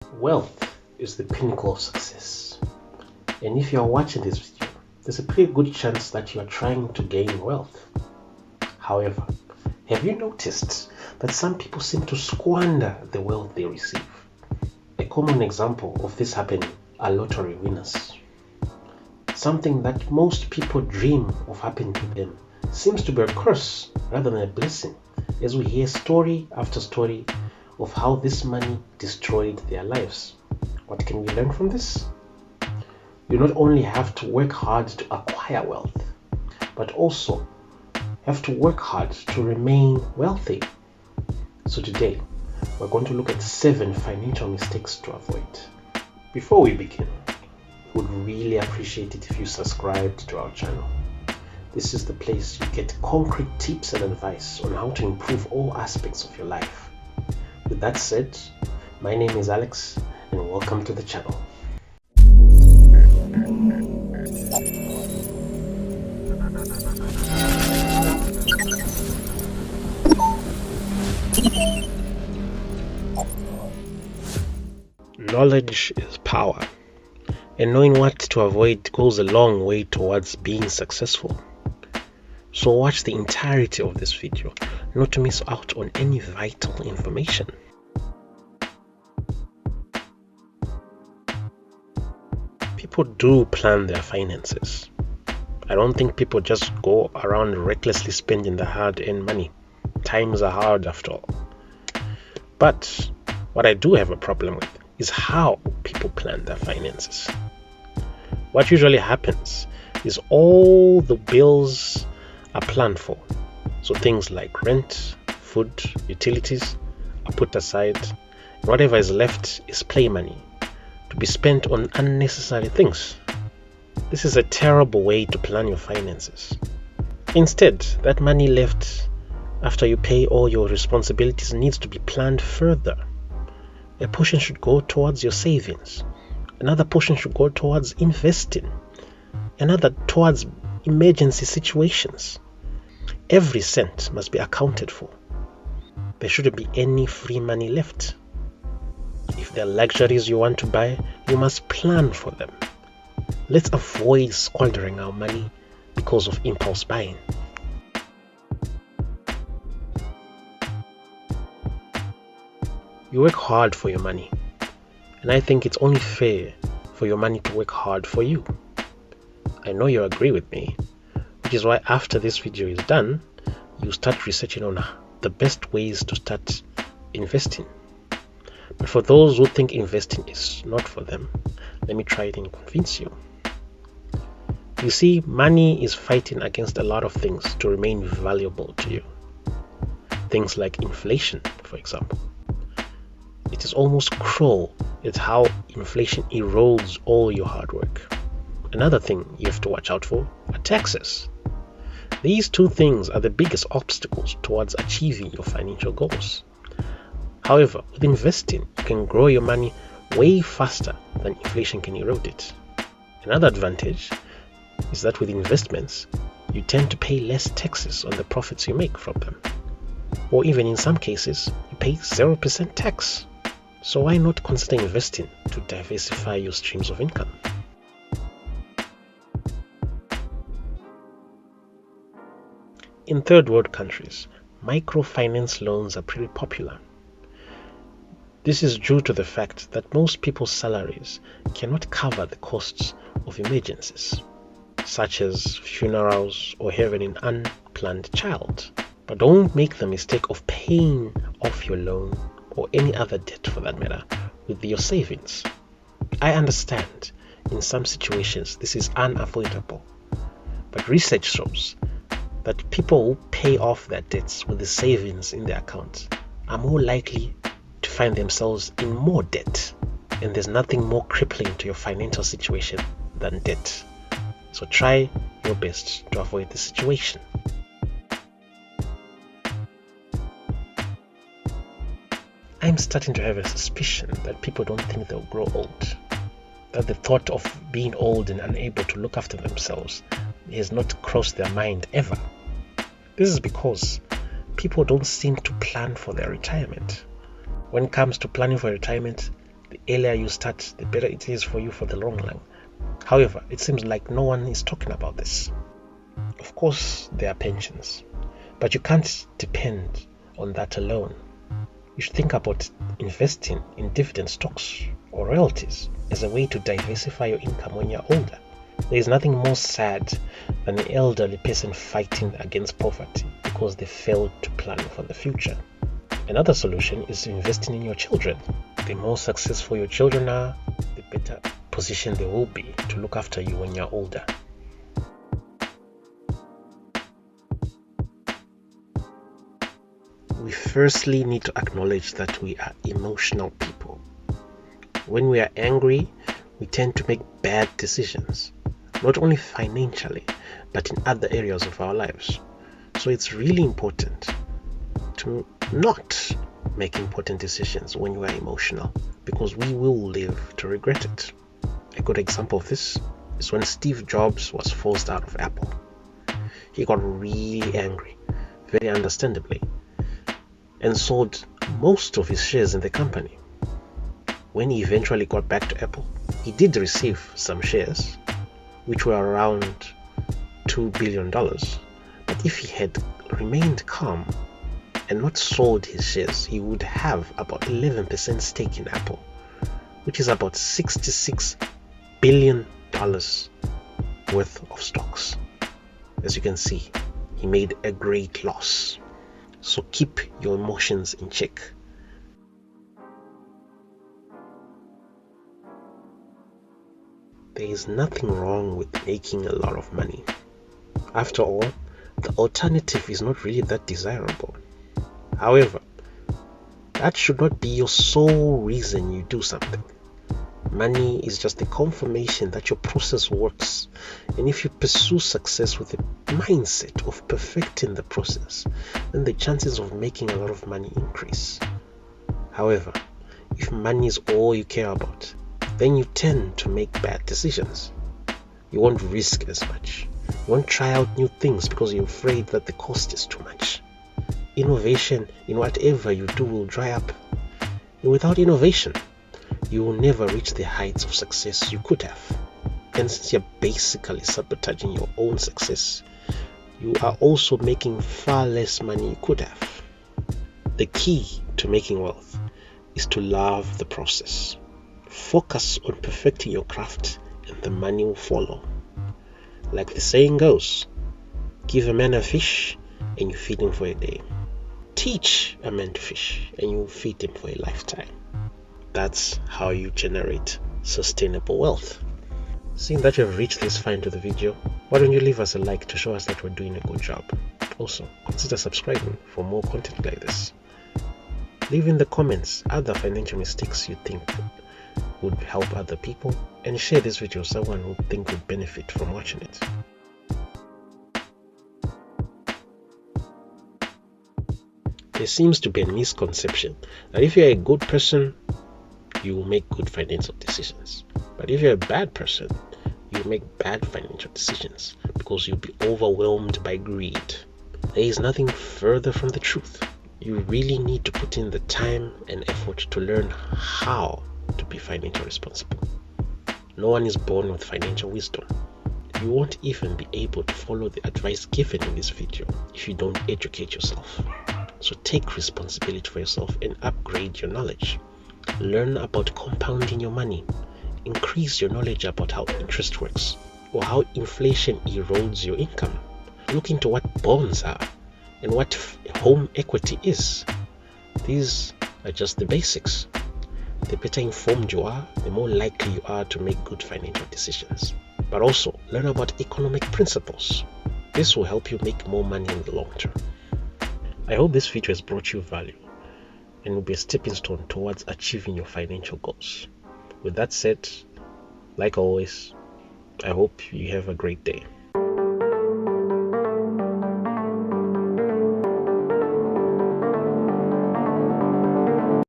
Wealth is the pinnacle of success. And if you are watching this video, there's a pretty good chance that you are trying to gain wealth. However, have you noticed that some people seem to squander the wealth they receive? A common example of this happening are lottery winners. Something that most people dream of happening to them seems to be a curse rather than a blessing, as we hear story after story of how this money destroyed their lives. What can we learn from this? You not only have to work hard to acquire wealth, but also have to work hard to remain wealthy. So today, we're going to look at 7 financial mistakes to avoid. Before we begin, we would really appreciate it if you subscribed to our channel. This is the place you get concrete tips and advice on how to improve all aspects of your life. With that said, my name is Alex and welcome to the channel. Knowledge is power, and knowing what to avoid goes a long way towards being successful. So watch the entirety of this video, not to miss out on any vital information. People do plan their finances. I don't think people just go around recklessly spending their hard-earned money. Times are hard after all. But what I do have a problem with is how people plan their finances. What usually happens is all the bills are planned for. So things like rent, food, utilities are put aside. And whatever is left is play money to be spent on unnecessary things. This is a terrible way to plan your finances. Instead, that money left after you pay all your responsibilities needs to be planned further. A portion should go towards your savings. Another portion should go towards investing. Another towards emergency situations. Every cent must be accounted for. There shouldn't be any free money left. If there are luxuries you want to buy, you must plan for them. Let's avoid squandering our money because of impulse buying. You work hard for your money, and I think it's only fair for your money to work hard for you. I know you agree with me, which is why after this video is done, you start researching on the best ways to start investing. But for those who think investing is not for them, let me try it and convince you. You see, money is fighting against a lot of things to remain valuable to you. Things like inflation, for example. It is almost cruel at how inflation erodes all your hard work. Another thing you have to watch out for are taxes. These two things are the biggest obstacles towards achieving your financial goals. However, with investing, you can grow your money way faster than inflation can erode it. Another advantage is that with investments, you tend to pay less taxes on the profits you make from them. Or even in some cases, you pay 0% tax. So why not consider investing to diversify your streams of income? In third world countries, microfinance loans are pretty popular. This is due to the fact that most people's salaries cannot cover the costs of emergencies, such as funerals or having an unplanned child. But don't make the mistake of paying off your loan or any other debt for that matter with your savings. I understand in some situations this is unavoidable, but research shows that people who pay off their debts with the savings in their accounts are more likely to find themselves in more debt, and there's nothing more crippling to your financial situation than debt. So try your best to avoid the situation. I'm starting to have a suspicion that people don't think they'll grow old. That the thought of being old and unable to look after themselves has not crossed their mind ever. This is because people don't seem to plan for their retirement. When it comes to planning for retirement, The earlier you start, the better it is for you for the long run. However, it seems like no one is talking about this. Of course, there are pensions, but you can't depend on that alone. You should think about investing in dividend stocks or royalties as a way to diversify your income when you're older. There is nothing more sad than an elderly person fighting against poverty because they failed to plan for the future. Another solution is investing in your children. The more successful your children are, the better position they will be to look after you when you're older. We firstly need to acknowledge that we are emotional people. When we are angry, we tend to make bad decisions, not only financially, but in other areas of our lives. So it's really important to not make important decisions when you are emotional, because we will live to regret it. A good example of this is when Steve Jobs was forced out of Apple. He got really angry, very understandably, and sold most of his shares in the company. When he eventually got back to Apple, he did receive some shares, which were around $2 billion. But if he had remained calm and not sold his shares, he would have about 11% stake in Apple, which is about $66 billion worth of stocks. As you can see, he made a great loss. So keep your emotions in check. There is nothing wrong with making a lot of money. After all, the alternative is not really that desirable. However, that should not be your sole reason you do something. Money is just a confirmation that your process works, and if you pursue success with a mindset of perfecting the process, then the chances of making a lot of money increase. However, if money is all you care about, then you tend to make bad decisions. You won't risk as much. You won't try out new things because you're afraid that the cost is too much. Innovation in whatever you do will dry up. And without innovation, you will never reach the heights of success you could have. And since you're basically sabotaging your own success, you are also making far less money you could have. The key to making wealth is to love the process. Focus on perfecting your craft and the money will follow. Like the saying goes, give a man a fish and you feed him for a day. Teach a man to fish and you feed him for a lifetime. That's how you generate sustainable wealth. Seeing that you have reached this far into the video, why don't you leave us a like to show us that we're doing a good job. Also, consider subscribing for more content like this. Leave in the comments other financial mistakes you think would help other people, and share this video with someone who think would benefit from watching it. There seems to be a misconception that if you're a good person, you will make good financial decisions. But if you're a bad person, you will make bad financial decisions because you'll be overwhelmed by greed. There is nothing further from the truth. You really need to put in the time and effort to learn how to be financially responsible. No one is born with financial wisdom. You won't even be able to follow the advice given in this video if you don't educate yourself. So take responsibility for yourself and upgrade your knowledge. Learn about compounding your money. Increase your knowledge about how interest works or how inflation erodes your income. Look into what bonds are and what home equity is. These are just the basics. The better informed you are, the more likely you are to make good financial decisions. But also, learn about economic principles. This will help you make more money in the long term. I hope this video has brought you value and will be a stepping stone towards achieving your financial goals. With that said, like always, I hope you have a great day.